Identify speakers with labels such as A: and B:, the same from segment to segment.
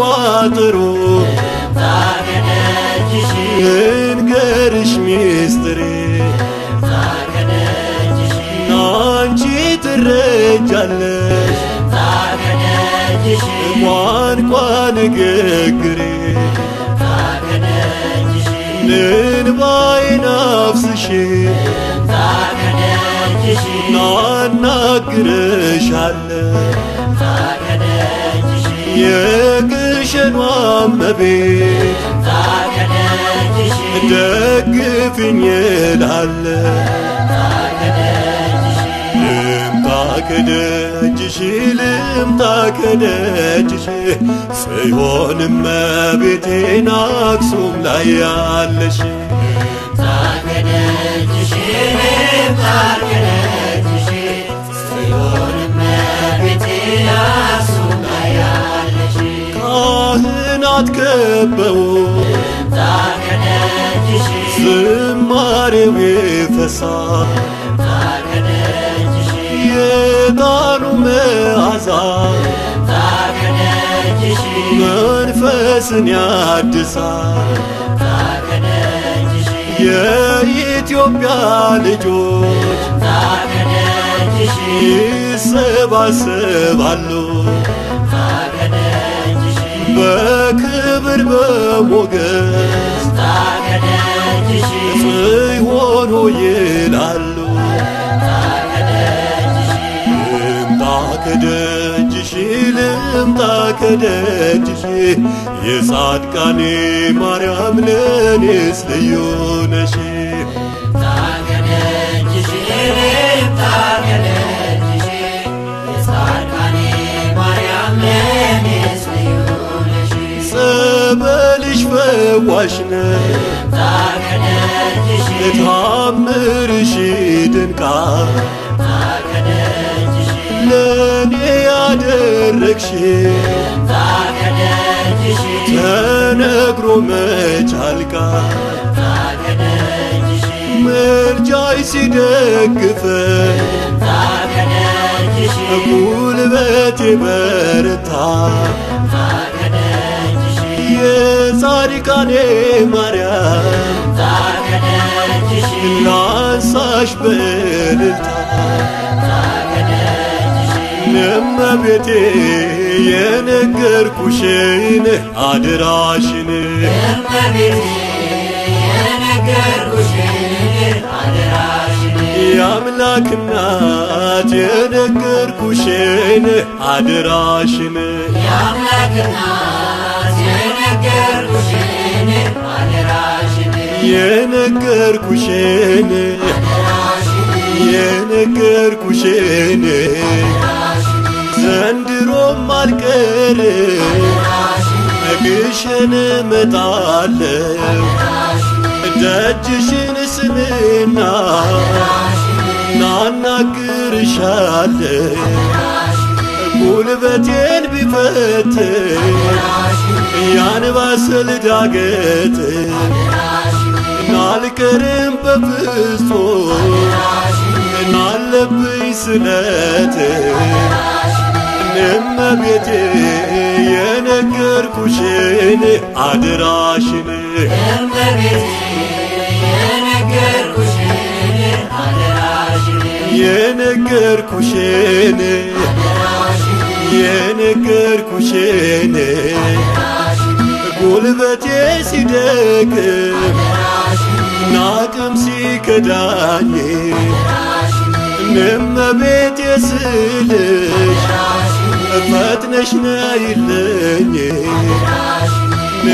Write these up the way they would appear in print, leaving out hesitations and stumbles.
A: ቋጠሮ ልንገርሽ ሚስጥሬ ናንቺ ትረጃለሽ ቋንቋ ንግግሬ እንባዬን አፍስሼ ናናግርሻለሁ የግሸኗ እመቤት ደግፊኝ እላለሁ ልምጣ ከደጅሽ ልምጣ ከደጅሽ ጽዮን እመቤቴን አክሱም ላይ ያለሽ ካህናት ከበው ዝማሬው ይፈሳል የዕጣኑ መዓዛ መንፈስን ያድሳል የኢትዮጵያ ልጆች ይሰባሰባሉ በክብር በሞገስ ጽዮን ሆይ ይላሉ ልምጣ ከደጅሽ ልምጣ ከደጅሽ የጻድቃኔ ማርያም ለኔስ ልዩ ነሽ ጸበልሽ ፈዋሽ ነው ታምርሽ ይደንቃል ለኔ ያደረግሽ ተነግሮ መች ያልቃል ምልጃሽ ሲደግፈኝ ጉልበቴ በረታ የጻድቃኔ ማርያም ላንሳሽ በእልልታ እመቤቴ የነገርኩሽን አደራሽን የአምላክ እናት የነገርኩሽን አደራሽን የነገርኩሽን የነገርኩሽን ዘንድሮም አልቀርም ግሸን እመጣለሁ ደጅሽን ስምና ናናግርሻለሁ ጉልበቴን ቢፈትን ያንባሰል ዳገት ናልቀርም በፍጹም ናለብኝ ስለት እመቤቴ የነገርኩሽን አደራሽን የነገርኩሽን የነገርኩሽን ጉልበቴ ሲደክም ናቅም ሲከዳኝ እመቤቴ ስልሽ ፈጥነሽ ነይልኝ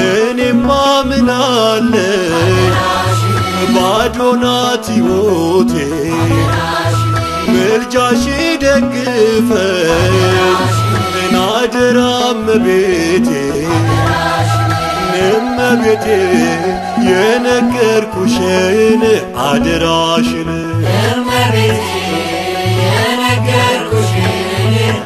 A: እኔማ ምናለኝ ባዶ ናት ሕይወቴ ምልጃሽ ደግፈኝ አደራ እመቤቴ እመቤቴ የነገርኩሽን አደራሽን